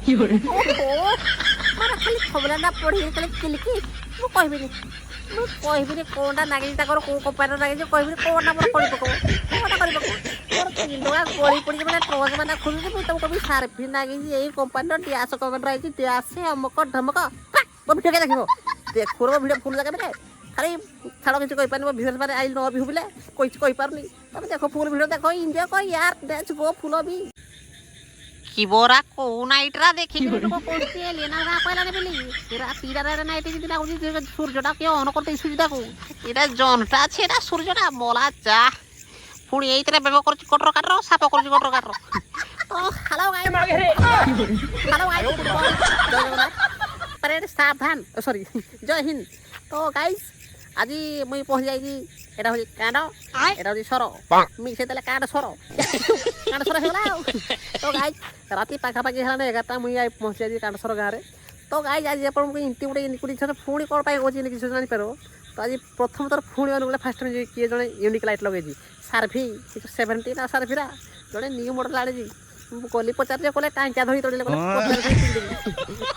ମାନେ ଖାଲି ଖବରଟା ପଢ଼ିକି ଖାଲି ଚିଲିକି ମୁଁ କହିବିନି କ'ଣଟା ନାଗିଛି ତାଙ୍କର କେଉଁ କମ୍ପାନୀର ନାଗିଛି କହିବିନି କ'ଣଟା ମୋର କରି ପକାଉ କ'ଣଟା କରି ପକାଉ ମୋର 3 ଟଙ୍କା ଗଳି ପଡ଼ିଛି ମାନେ ଟ୍ରଚ୍ ମାନେ ଖୋଲୁଛି ମୁଁ ତମକୁ କହିବି ସାର୍ଫି ନାଗିଛି ଏଇ କମ୍ପାନୀର ଡ୍ୟାସ୍ କମେଣ୍ଟ ରହିଛି ଡ୍ୟାସ୍ ଅମକ ଢମକ ମୋ ଭିଡ଼ିଓ କେ ଦେଖିବ ଦେଖୁର ମୋ ଭିଡ଼ିଓ ଫୁଲ୍ ଜାଗାରେ ଖାଲି ଛାଡ଼ କିଛି କହିପାରୁନି ମୋ ଭିଡ଼ିଓ ମାନେ ଆଇ ନ ବି ବୋଲେ କିଛି କହିପାରୁନି ତମେ ଦେଖ ଫୁଲ୍ ଭିଡ଼ିଓ ଦେଖ ଇଞ୍ଜୟ କର ୟାର ଡ୍ୟାନ୍ସ ଗୋ ଫୁଲ ବି কি বরা কোউ নাইটরা দেখিকি লোক কইছে এলিয়েন না কইলানি বলি রাতিরে নাইট যদি লাগুছি সূর্যটা কে অন করতে সূর্যটাকে এটা জনটা আছে এটা সূর্যটা বলা যা পুଣି এইতরে বেব করছি কটর কাটর সাপ করছি কটর কাটর তো হ্যালো গাইস হ্যালো গাইস পরেড সাবধান সরি জয় হিন্দ তো গাইস আজি মুই পৌঁছি যাইছি এটা হচ্ছে কাঁড এটা হচ্ছে সর মিশে দেলে কাঁড সর ହେଇଗଲା ଆଉ ତ ଗାଇଜ୍ ରାତି ପାଖାପାଖି ହେଲାଣି 11ଟା ମୁଇଁ ପହଞ୍ଚି ଯାଇଛି କାଣ୍ଡସର ଗାଁରେ ତ ଗାଇଜ୍ ଆଜି ଆପଣଙ୍କୁ ଇନ୍ତି ଗୋଟେ ଇନକୁଡିସନ୍ ପୁଣି କ'ଣ ପାଇଁ କହୁଛି କିଛି ଜାଣିପାରିବ ତ ଆଜି ପ୍ରଥମ ଥର ପୁଣି ଅନୁଗୁଳ ଫାଷ୍ଟ କିଏ ଜଣେ ୟୁନିକ୍ ଲାଇଟ୍ ଲଗେଇଛି ସାର୍ଭି 17 ନା ସାର୍ଭିରା ଜଣେ ନ୍ୟୁ ମଡ଼େଲ୍ ଆଣିଛି ମୁଁ କଲି ପଚାରିଲେ କହିଲେ ଟାଙ୍କିଆ ଧରି ତୋଳିଲେ କହିଲେ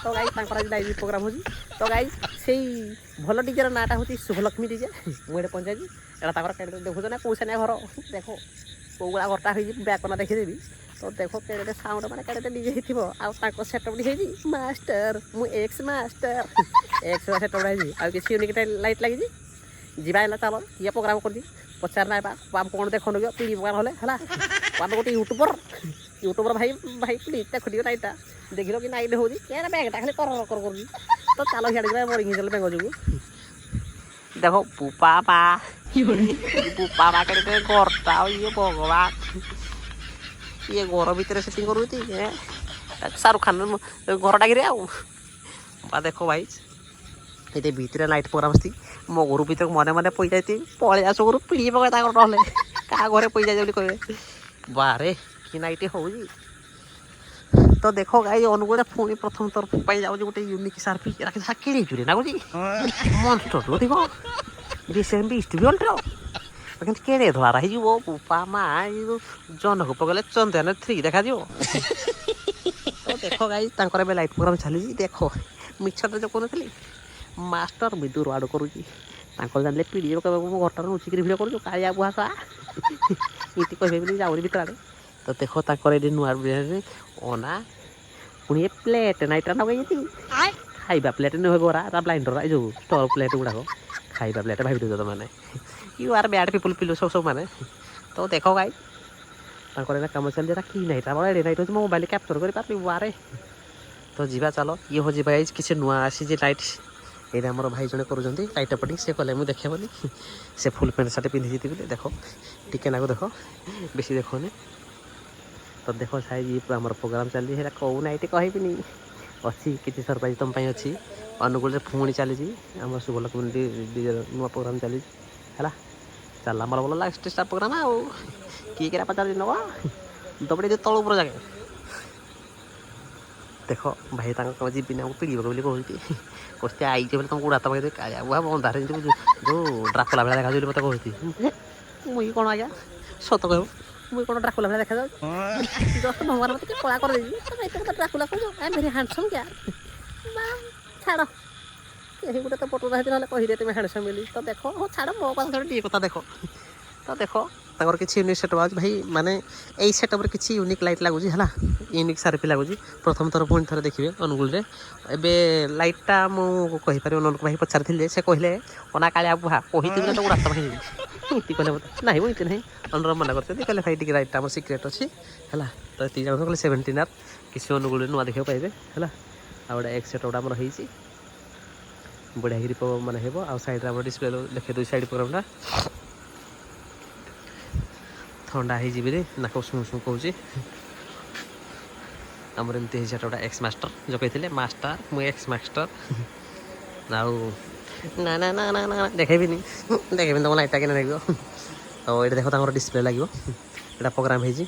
ତ ଗାଇଜ୍ ତାଙ୍କର ଆଜି ଲାଇଭ୍ ପ୍ରୋଗ୍ରାମ୍ ହେଉଛି ତ ଗାଇଜ୍ ସେଇ ଭଲ ଡିଜେର ନାଁଟା ହେଉଛି ଶୁଭଲକ୍ଷ୍ମୀ ଡିଜେ ମୁଁ ଏଠି ପହଞ୍ଚାଇଛି ଏଇଟା ତାଙ୍କର ଦେଖୁଛ ନା କୌଶାନିଆ ଘର ଦେଖ କେଉଁଗୁଡ଼ା ଘରଟା ହେଇଛି ବ୍ୟାକନା ଦେଖିଦେବି ତ ଦେଖ କେଡ଼େ ସାଉଣ୍ଡ ମାନେ କେଡ଼େ ଡିଜେ ହେଇଥିବ ଆଉ ତାଙ୍କ ସେଟଅପ୍ଟି ହେଇଛି ମାଷ୍ଟର ମୁଁ ଏକ୍ସ ମାଷ୍ଟର ଏକ୍ସ ସେଟଅପ୍ଟା ହେଇଛି ଆଉ କିଛି ୟୁନିକ୍ ଲାଇଟ୍ ଲାଗିଛି ଯିବା ହେଲା ଚାଲ କିଏ ପ୍ରୋଗ୍ରାମ୍ କରିଛି ପଚାର ନାଇଁ ବାବୁ କ'ଣ ଦେଖନ୍ତୁ କି ପିଢ଼ି ପ୍ରୋଗ୍ରାମ୍ ହେଲେ ହେଲା ବାବୁ ଗୋଟେ ୟୁଟ୍ୟୁବର ଭାଇ ପ୍ଲିଜ୍ ଦେଖ ଟିକେ ନାଇଟ୍ଟା ଦେଖିଲ କି ନାଇଟ୍ ହେଉଛି କେଡ଼େ ବ୍ୟାଗ୍ଟା ଖାଲି କର କରୁଛି ତ ଚାଲ ସିଆଡ଼େ ଯିବା ବୋରିଂ ହେଇଗଲେ ବେଙ୍ଗ ଯୋଗୁଁ ଦେଖ ପୁପା ମା ପୁପା ମା କେତେ ଘରଟା ଇଏ ଭଗବାନ ଇଏ ଘର ଭିତରେ ସେଟିଂ କରୁଛି ଶାହରୁଖ ଖାନ ଘରଟା କିରେ ଆଉ ବା ଦେଖ ଭାଇ ଏଠି ଭିତରେ ଲାଇଟ୍ ପ୍ରୋଗ୍ରାମ୍ ଆସିଛି ମୋ ଘର ଭିତରକୁ ମନେ ମନେ ପଇଯାଇತಿ ପଳେଇ ଆସ ଘରୁ ପିଢ଼ି ପକାଏ ତାଙ୍କର ନହେଲେ କାହା ଘରେ ପଇଯାଏ ବୋଲି କହିବେ ବାରେ କି ନାଇଟ୍ ହେଉଛି ତ ଦେଖ ଗାଈ ଅନୁଗୁଳରେ ପୁଣି ପ୍ରଥମ ଥର ପାଇଁ ଯାଉଛି ଗୋଟେ ୟୁନିକ୍ ସାର୍ଫି କିଣିଛୁ ରେ ଲାଗୁଛି ମନ୍ଷ୍ଟର ଅଧିକ ରିସେଣ୍ଟ ଇଷ୍ଟ ବି ଅଲ୍ଟ୍ର କିନ୍ତୁ କେଡ଼େ ଧଳାର ହେଇଯିବ ପୁପା ମା ଜହ୍ନକୁ ପକେଇଲେ ଚନ୍ଦ୍ରୟାନ 3 ଦେଖାଯିବ ତ ଦେଖ ଗାଈ ତାଙ୍କର ଏବେ ଲାଇଟ୍ ପ୍ରୋଗ୍ରାମ୍ ଚାଲିଛି ଦେଖ ମିଛରେ ଯେଉଁ କହୁନଥିଲି ମାଷ୍ଟର ବିଦୁର ଆଡ଼ୁ କରୁଛି ତାଙ୍କର ଜାଣିଲେ ପିଢ଼ି ମୁଁ ଘରଟାରୁ ଲୁଚିକିରି ଭିଡ଼ିଓ କରୁଛୁ କାଳିଆ ବୁହାସା ଏମିତି କହିବେ ବୋଲି ଯାଉନି ଭିତରେ ଆଡ଼େ ତ ଦେଖ ତାଙ୍କର ଏଠି ନୂଆ ଅନା ପୁଣି ଏ ପ୍ଲେଟ୍ ନାଇଟ୍ଟା ଲଗେଇଛି ଖାଇବା ପ୍ଲେଟ୍ ନୁହେଁ ବରା ବ୍ଲାଇଣ୍ଡର ଏଇ ଯେଉଁ ଷ୍ଟଲ୍ ପ୍ଲେଟ୍ ଗୁଡ଼ାକ ଖାଇବା ପ୍ଲେଟ୍ ଭାବି ଦେଉଛ ମାନେ ୟୁ ଆର୍ ବ୍ୟାଡ୍ ପିପୁଲ୍ ସବୁ ମାନେ ତ ଦେଖ ଗାଈ ତାଙ୍କର ଏଇଟା କାମ ଚାଲିଛି ଏଇଟା କି ନାଇଟ୍ ଆମର ଏଡ଼େ ନାଇଟ୍ ହେଉଛି ମୋ ମୋବାଇଲ୍ କ୍ୟାପଚର୍ କରିପାରିବି ୱାରେ ତ ଯିବା ଚାଲ ଇଏ ହେଉଛି ଭାଇ କିଛି ନୂଆ ଆସିଛି ଲାଇଟ୍ ଏଇଟା ଆମର ଭାଇ ଜଣେ କରୁଛନ୍ତି ଲାଇଟ୍ ଅପଟିଂ ସେ କଲେ ମୁଁ ଦେଖେ ବୋଲି ସେ ଫୁଲ୍ ପ୍ୟାଣ୍ଟ ସାର୍ଟ ପିନ୍ଧିଛି ବୋଲି ଦେଖ ଟିକେ ନାକୁ ଦେଖ ବେଶୀ ଦେଖନି ତ ଦେଖ ସାଇ ଆମର ପ୍ରୋଗ୍ରାମ୍ ଚାଲିଛି ସେଇଟା କେଉଁ ନାଇଟ୍ କହିବିନି ଅଛି କିଛି ସରପ୍ରାଇଜ୍ ତୁମ ପାଇଁ ଅଛି ଅନୁଗୁଳରେ ପୁଣି ଚାଲିଛି ଆମର ଶୁଭଲକ୍ଷ୍ମୀ ନୂଆ ପ୍ରୋଗ୍ରାମ୍ ଚାଲିଛି ହେଲା ଚାଲ ଆମର ଭଲ ଲାଷ୍ଟ ଷ୍ଟାର୍ ପ୍ରୋଗ୍ରାମ୍ ଆଉ କିଏ କିରା ପଚାରୁଛି ନେବା ଦବଡ଼ି ଯେ ତଳୁ ଉପର ଜାଗା ଦେଖ ଭାଇ ତାଙ୍କ ଯିବିନି ଆମକୁ ପିଡ଼ିବ ବୋଲି କହୁଛି କହୁଛି ଆଇଛି ବୋଲି ତମକୁ ଗୁଡ଼ା ତମକୁ କାଳିଆ ବୁହା ବନ୍ଧାରେ ଯେଉଁ ଡ୍ରାକୁଲା ଭଳିଆ ଦେଖାଯାଉଛି ବୋଲି ମୋତେ କହୁଛି ମୁଇଁ କ'ଣ ଆଜ୍ଞା ସତ କହିବ ମୁଇଁ କ'ଣ ଡ୍ରାକୁଲା ଭଳିଆ ଦେଖାଯାଉଛି ଜଷ୍ଟ ଭଗବାନ ମୋତେ ଟିକେ କଳା କରିଦେଇଛି ତମେ ଏତେ କଥା ଡ୍ରାକୁଲା କହୁଛ ଆଇ ଭେରି ହ୍ୟାଣ୍ଡସମ୍ କ୍ୟା ଛାଡ଼ କେହି ଗୋଟେ ତ ପଟୁ ରହିଛି ନହେଲେ କହିଲେ ତୁମେ ହ୍ୟାଣ୍ଡସମ୍ ବୋଲି ତ ଦେଖ ହଉ ଛାଡ଼ ମୋ ପାଖରେ ଟିକେ କଥା ଦେଖ ତ ଦେଖ ତାଙ୍କର କିଛି ୟୁନିକ୍ ସେଟଅପ୍ ଅଛି ଭାଇ ମାନେ ଏଇ ସେଟଅପ୍ରେ କିଛି ୟୁନିକ୍ ଲାଇଟ୍ ଲାଗୁଛି ହେଲା ୟୁନିକ୍ ସାର୍ଫି ଲାଗୁଛି ପ୍ରଥମ ଥର ପୁଣି ଥରେ ଦେଖିବେ ଅନୁଗୁଳରେ ଏବେ ଲାଇଟ୍ଟା ମୁଁ କହିପାରିବି ଅନୁଗୁଳ ଭାଇ ପଚାରିଥିଲି ଯେ ସେ କହିଲେ ଅନା କାଳିଆ ବୁହା କହିଥିଲି ତ ଗୁଡ଼ା ଭାଇ ଏମିତି କହିଲେ ମୋତେ ନାହିଁ ମୁଁ ଏମିତି ନାହିଁ ଅନୁର ମନା କରୁଛନ୍ତି କହିଲେ ଭାଇ ଟିକେ ଲାଇଟ୍ଟା ଆମର ସିକ୍ରେଟ୍ ଅଛି ହେଲା ତ ଏତିକି ଜାଣନ୍ତୁ କହିଲେ 17 ଆର୍ କିଛି ଅନୁଗୁଳରେ ନୂଆ ଦେଖିବାକୁ ପାଇବେ ହେଲା ଆଉ ଗୋଟେ ଏକ୍ସ ସେଟଅପ୍ଟା ଆମର ହେଇଛି ବଢ଼ିଆ କିରି ମାନେ ହେବ ଆଉ ସାଇଡ଼୍ରେ ଆମର ଡିସପ୍ଲେ ଲେଖେ ଦୁଇ ସାଇଡ଼୍ ପ୍ରୋଗ୍ରାମ୍ଟା ଥଣ୍ଡା ହେଇଯିବି ରେ ନାକ ଶୁଁ ଶୁଁ କହୁଛି ଆମର ଏମିତି ହେଇଛି ସେଟା ଗୋଟେ ଏକ୍ସ ମାଷ୍ଟର ଜଗେଇଥିଲେ ମାଷ୍ଟର ମୁଁ ଏକ୍ସ ମାଷ୍ଟର ଆଉ ନା ନା ନା ନା ନା ଦେଖେଇବିନି ତମ ଲାଇଟ୍ଟା କେନା ଦେଖିବ ଆଉ ଏଇଟା ଦେଖ ତାଙ୍କର ଡିସପ୍ଲେ ଲାଗିବ ଏଇଟା ପ୍ରୋଗ୍ରାମ୍ ହେଇଛି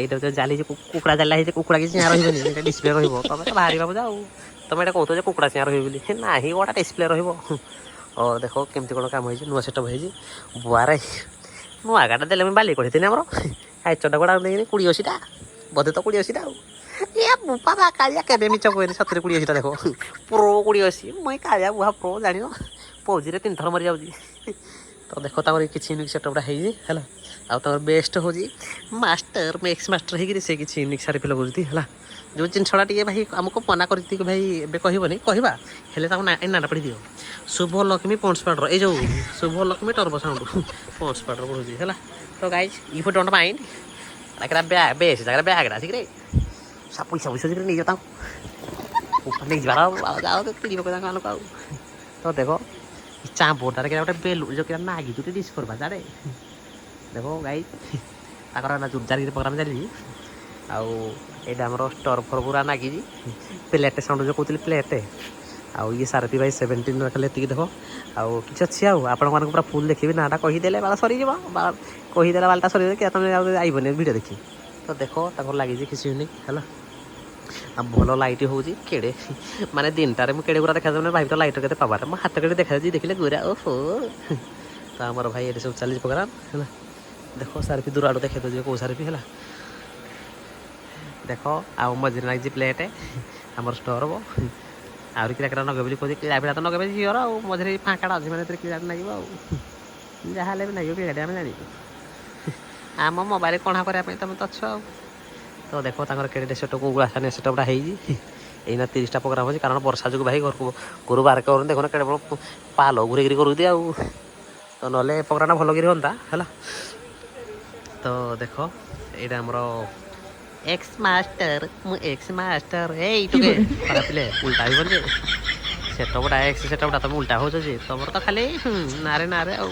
ଏଇଟା ଯେଉଁ ଜାଲି କୁକୁଡ଼ା ଜାଲିଟା ହେଇଛି କୁକୁଡ଼ା କିଛି ଚିଆଁ ରହିବନି ଏଇଟା ଡିସପ୍ଲେ ରହିବ ତମେ ତ ବାହାରିବାକୁ ଯାଉ ତମେ ଏଇଟା କହୁଛ ଯେ କୁକୁଡ଼ା ଚିଆଁ ରହିବ ବୋଲି ନାହିଁ ଗୋଟା ଡିସପ୍ଲେ ରହିବ ଓ ଦେଖ କେମିତି କ'ଣ କାମ ହେଇଛି ନୂଆ ସେଟଅପ୍ ହେଇଛି ବୁଆରେ ନୂଆ ଗାଟା ଦେଲେ ମୁଁ ବାଲି କରିଥିଲି ଆମର ହାଇଚଟା ଗୁଡ଼ା ନେଇକିନି 20-80ଟା ବୋଧେ ତ 20-80ଟା ଆଉ ଏ ବୁପା କାଳିଆ କେବେ ମିଛ କହିନି 70 80 ଦେଖ ପ୍ରୋ 80 ମୁଇଁ କାଳିଆ ବୁହା ପ୍ରୋ ଜାଣିନ ପୋଜିରେ 3 ଥର ମରି ଯାଉଛି ତ ଦେଖ ତାଙ୍କର କିଛି ୟୁନିକ୍ ସେଟଅପ୍ଟା ହେଇଛି ହେଲା ଆଉ ତାଙ୍କର ବେଷ୍ଟ ହେଉଛି ମାଷ୍ଟର ମ୍ୟାକ୍ସ ମାଷ୍ଟର ହେଇକିରି ସେ କିଛି ୟୁନିକ୍ ସାରି ଫିଲ୍ କରୁଛନ୍ତି ହେଲା ଯେଉଁ ଜିନିଷଟା ଟିକେ ଭାଇ ଆମକୁ ମନା କରିଛି ଭାଇ ଏବେ କହିବନି କହିବା ହେଲେ ତାକୁ ନାଁଟା ପଢ଼ି ଦିଅ ଶୁଭ ଲକ୍ଷ୍ମୀ ପଣ୍ଡସ୍ ପାଉଡର ଏଇ ଯେଉଁ ଶୁଭ ଲକ୍ଷ୍ମୀ ଟର୍ବ ସାଉଣ୍ଡ ପଣ୍ଡସ୍ ପାଉଡର ପଢ଼ୁଛି ହେଲା ତ ଗାଇଜ୍ ଇଫ୍ ଡୋଣ୍ଟ ମାଇଣ୍ଡ ବେଶ ଜାଗାରେ ବ୍ୟାଗ୍ଟା ଆସିକିରେ ପଇସା ଯିକରି ନେଇଯାଅ ତାଙ୍କୁ ନେଇଯିବାର ଯାଅ କିଣିବ ତାଙ୍କ ମାନଙ୍କୁ ଆଉ ତ ଦେଖ ଚାମ୍ପଟାରେ ଗୋଟେ ବେଲୁ ଯେଉଁ କିରା ନାଗିଛୁ ଟିକେ ଡିସ୍ କରିବା ଜାଣେ ଦେଖ ଗାଈ ତାଙ୍କର ନା ଜୋରଜାରକିରି ପ୍ରୋଗ୍ରାମ ଚାଲିଛି ଆଉ ଏଇଟା ଆମର ଷ୍ଟର୍ ଫର୍ ପୁରା ନାଗିଛି ପ୍ଲେଟ୍ ସାଉଣ୍ଡ ଯେଉଁ କହୁଥିଲି ପ୍ଲେଟ୍ ଆଉ ଇଏ ସାରଥୀ ଭାଇ 17 ଖାଲି ଏତିକି ଦେଖ ଆଉ କିଛି ଅଛି ଆଉ ଆପଣମାନଙ୍କୁ ପୁରା ଫୁଲ୍ ଦେଖିବି ନାଁଟା କହିଦେଲେ ବାଳ ସରିଯିବ କହିଦେଲେ ବାଳଟା ସରିଯିବ କି ତୁମେ ଆଉ ଆଇବନି ଭିଡ଼ିଓ ଦେଖି ତ ଦେଖ ତାଙ୍କର ଲାଗିଛି କିଛି ୟୁନିକ୍ ହେଲା ଆଉ ଭଲ ଲାଇଟ୍ ହେଉଛି କେଡ଼େ ମାନେ ଦିନଟାରେ ମୁଁ କେଡ଼େ ଗୁରା ଦେଖାଯାଉନି ଭାଇ ତ ଲାଇଟ୍ର କେତେ ପାୱାର ମୋ ହାତ କେଡ଼େ ଦେଖାଯାଉଛି ଦେଖିଲେ ଗୁରା ଓହୋ ତ ଆମର ଭାଇ ଏଠି ସବୁ ଚାଲିଛି ପ୍ରୋଗ୍ରାମ ହେଲା ଦେଖ ସାରଫି ଦୂର ଆଡ଼ୁ ଦେଖେଇ ଦେଉଛି କେଉଁ ସାରଫି ହେଲା ଦେଖ ଆଉ ମଝିରେ ଲାଗିଛି ପ୍ଲେଟ୍ ଆମର ଷ୍ଟୋର୍ ହବ ଆହୁରି କିରା ନଗେଇବେ ବୋଲି କହୁଛି କିଳା ପିଲା ତ ନଗେଇବେ ଝିଅର ଆଉ ମଝିରେ ଫାଙ୍କାଟା ଅଛି ମାନେ ଏଥିରେ କିଳାଟା ଲାଗିବ ଆଉ ଯାହା ହେଲେ ବି ଲାଗିବ କିଳାଟେ ଆମେ ଜାଣିବୁ ଆମ ମୋବାଇଲ କଣା କରିବା ପାଇଁ ତମେ ତ ଅଛ ଆଉ ତ ଦେଖ ତାଙ୍କର କେଡ଼େ ସେଟକୁ ଆସାନି ସେଟପ୍ଟା ହେଇଛି ଏଇନା 30ଟା ପ୍ରୋଗ୍ରାମ ଅଛି କାରଣ ବର୍ଷା ଯୋଗୁଁ ଭାଇ ଘରକୁ ଘରୁ ବାହାର କରୁନି ଦେଖୁନ କେଡ଼େ ବଡ଼ ପାଲ ଘୁରେଇକିରି କରୁଛି ଆଉ ତ ନହେଲେ ପ୍ରୋଗ୍ରାମଟା ଭଲ କରି ହୁଅନ୍ତା ହେଲା ତ ଦେଖ ଏଇଟା ଆମର ଏକ୍ସ ମାଷ୍ଟର ମୁଁ ଏକ୍ସ ମାଷ୍ଟର ଏଇ ଟୁକେ ଖରାପ ପିଲେ ଉଲ୍ଟା ହେଇବନି ଯେ ସେଟପ୍ଟା ଏକ୍ସ ସେଟପ୍ଟା ତମେ ଉଲ୍ଟା ହେଉଛ ଯେ ତମର ତ ଖାଲି ନାରେ ଆଉ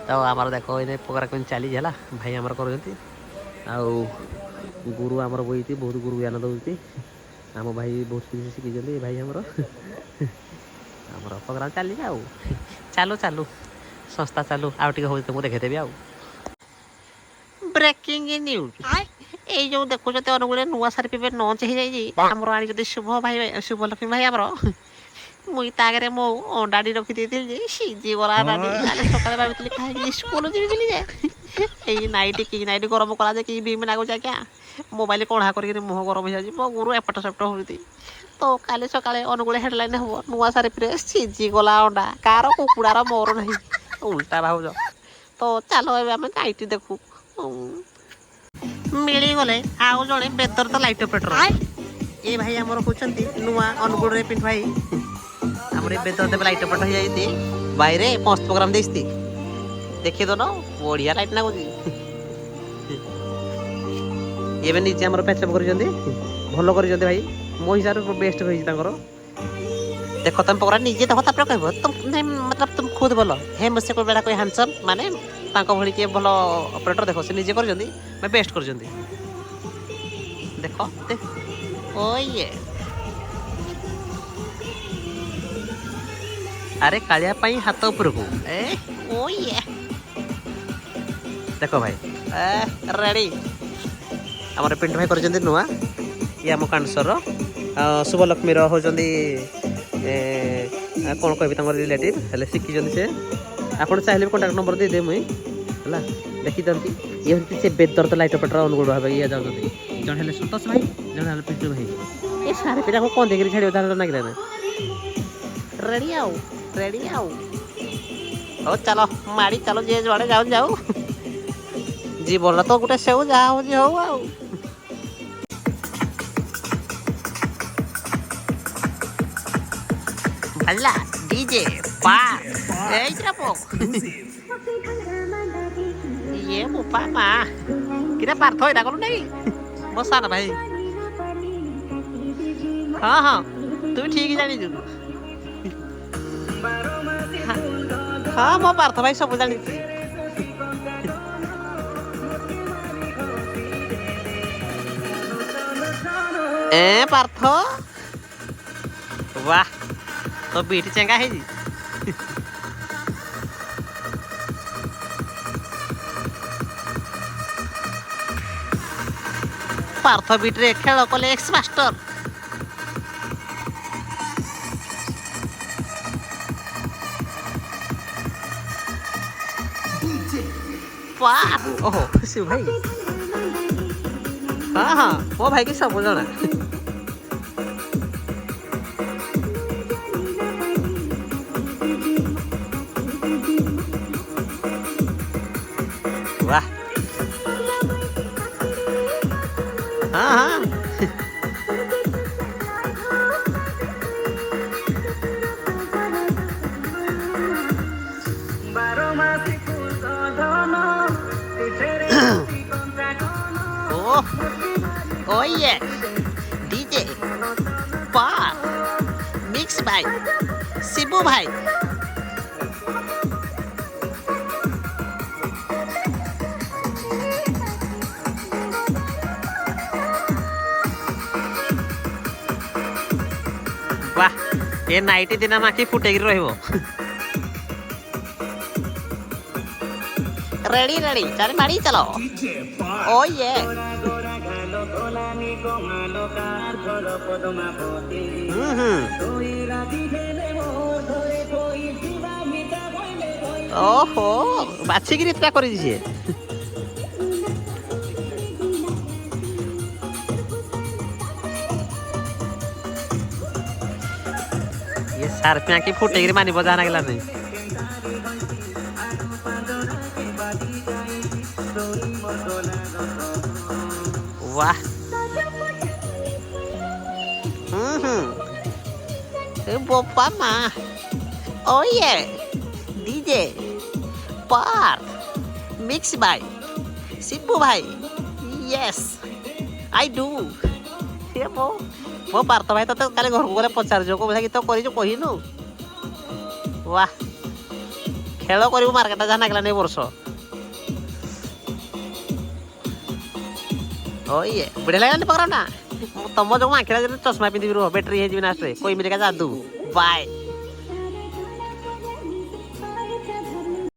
ତ ଆମର ଦେଖ ଏଇନେ ପ୍ରୋଗ୍ରାମ କେମିତି ଚାଲିଛି ହେଲା ଭାଇ ଆମର କରୁଛନ୍ତି ଆଉ ଗୁରୁ ଆମର ବଇଛି ବହୁତ ଗୁରୁ ଜ୍ଞାନ ଦେଉଛି ଆମ ଭାଇ ବହୁତ କିଛି ଶିଖିଛନ୍ତି ଭାଇ ଆମର ପ୍ରୋଗ୍ରାମ ଚାଲିଛି ଆଉ ଚାଲୁ ସଂସ୍ଥା ଚାଲୁ ଆଉ ଟିକେ ହେଉଛି ମୁଁ ଦେଖେଇଦେବି ଆଉ ବ୍ରେକିଂ ନ୍ୟୁଜ୍ ଏଇ ଯେଉଁ ଦେଖୁଛନ୍ତି ଅନୁଗୁଳରେ ନୂଆ ସାରି ପିବେ ଲଞ୍ଚ ହେଇଯାଇଛି ଆମର ଆଣିଛନ୍ତି ଶୁଭଲକ୍ଷ୍ମୀ ଭାଇ ଆମର ମୁଇଁ ତା ଆଗରେ ମୋ ଅଣ୍ଡାଟି ରଖିଦେଇଥିଲି ଯେ ସିଝିଗଲା କାଲି ସକାଳେ ଭାବିଥିଲି ଖାଇକି ସ୍କୁଲ ଯିବି ବୋଲି ଯେ ଏଇ ନାଇଟ୍ ଗରମ କଲା ଯେ କି ବିମ୍ ଲାଗୁଛି ଆଜ୍ଞା ମୋବାଇଲ କଣା କରିକିରି ମୁହଁ ଗରମ ହେଇଯାଉଛି ମୋ ଗୁରୁ ଏପଟ ସେପଟ ହଉଛି ତ କାଲି ସକାଳେ ଅନୁଗୁଳ ହେଡ଼ଲାଇନ୍ ହବ ନୂଆ ସାରିପିରେ ସିଝିଗଲା ଅଣ୍ଡା କାହାର କୁକୁଡ଼ାର ମୋର ନାହିଁ ଉଲ୍ଟା ଭାବୁଛ ତ ଚାଲ ଏବେ ଆମେ ନାଇଟ୍ ଦେଖୁ ମିଳିଗଲେ ଆଉ ଜଣେ ବେଦର ତ ଲାଇଟ୍ ଅପରେଟର ଏ ଭାଇ ଆମର ହେଉଛନ୍ତି ନୂଆ ଅନୁଗୁଳରେ ପିଣ୍ଟୁ ଭାଇ ଆମର ଏ ବେଦର ଦେବେ ଲାଇଟ୍ ଅପରେଟର ହେଇଯାଇଛି ଭାଇରେ ମସ୍ତ ପ୍ରୋଗ୍ରାମ ଦେଇଛି ଦେଖିଦ ନା ବଢ଼ିଆ ଲାଇଟ୍ ଲାଗୁଛି ଏବେ ନିଜେ ଆମର ପ୍ୟାଚଅପ୍ କରିଛନ୍ତି ଭଲ କରିଛନ୍ତି ଭାଇ ମୋ ହିସାବରେ ବେଷ୍ଟ ହେଇଛି ତାଙ୍କର ଦେଖ ତୁମେ ପ୍ରୋଗ୍ରାମ ନିଜେ ଦେଖ ତାପରେ କହିବ ମତଲବ ତୁମ ଖୁଦ ଭଲ ହେ ମୁଝसे कोई बड़ा कोई हैंडसम ମାନେ ତାଙ୍କ ଭଳି କିଏ ଭଲ ଅପରେଟର ଦେଖ ସେ ନିଜେ କରିଛନ୍ତି ବେଷ୍ଟ କରିଛନ୍ତି ଦେଖ ଓ ଇଏ ଆରେ କାଳିଆ ପାଇଁ ହାତ ଉପରକୁ ଓ ଇଏ ଦେଖ ଭାଇ ରେଡ଼ି ଆମର ପିଣ୍ଟୁ ଭାଇ କରିଛନ୍ତି ନୂଆ ଇଏ ଆମ କାଣ୍ଡସର ଶୁଭଲକ୍ଷ୍ମୀର ହେଉଛନ୍ତି କ'ଣ କହିବି ତାଙ୍କର ରିଲେଟିଭ୍ ହେଲେ ଶିଖିଛନ୍ତି ସେ ଆପଣ ଚାହିଁଲେ ବି କଣ୍ଟାକ୍ଟ ନମ୍ବର ଦେଇଦେବେ ମୁଇଁ ହେଲା ଦେଖିଦିଅନ୍ତି ଇଏ ହେଉଛି ସେ ବେଦର ତ ଲାଇଟ୍ ଅପରେଟର ଅନୁଗୁଳ ଭାବେ ଇଏ ଯାଉଛନ୍ତି ଜଣେ ହେଲେ ସନ୍ତୋଷ ଭାଇ ଜଣେ ହେଲେ ପିଣ୍ଟୁ ଭାଇ ଏ ସାରେ ପିଲାକୁ କ'ଣ ଦେଇକିରି ଛାଡ଼ିବ ତାହେଲେ ନାଗିଲା ନା ରେଡ଼ି ଆଉ ହଉ ଚାଲ ମାଡ଼ି ଚାଲ ଯିଏ ଯୁଆଡ଼େ ଯାଉ ଜୀବନଟା ତ ଗୋଟେ ସେଉ ଯାହା ହେଉଛି ହଉ ଆଉ ଭଲ ডিজে পার এইটা পো ইয়ে বোপা মা কিরা পার্থ এটা করো নাকি বসা না ভাই হ্যাঁ তুই ঠিক জানিছু হ্যাঁ ମୋ ପାର୍ଥ ଭାଇ ସବୁ ଜାଣିଛି ପାର୍ଥ वाह तो बीट चंगा है जी पार्थ बीट रे खेल कले एक्स मास्टर ओहो शिव भाई ହଁ ହଁ ମୋ ଭାଇ କି ସବୁ ଜଣା। वाह हाँ हाँ oh oh yeah DJ Bar Mix भाई शिबू भाई वाह ये नाइटी दिन आखि फुटेगी रहिबो रेडी रेडी चल मारी चलो ओ ये ओहो बाछी की इतना करी दिए ये सार्पिया की फुटेगी मानी बजाना गला नहीं वाह बोपा माँ oh yeah DJ Bar Mix by Shibu भाई yes I do ये वो पार्थ भाई तो काले घर को गले पचार जो को कि तो करी जो कहिनु वाह खेल करिवो मार्केट जाना गला नै वर्ष ओ ये बढ़िया लागला पकड़ ना तुम जो आँखिरा चश्मा पिंधि बैटरी है कोई मिले का जादू बाय।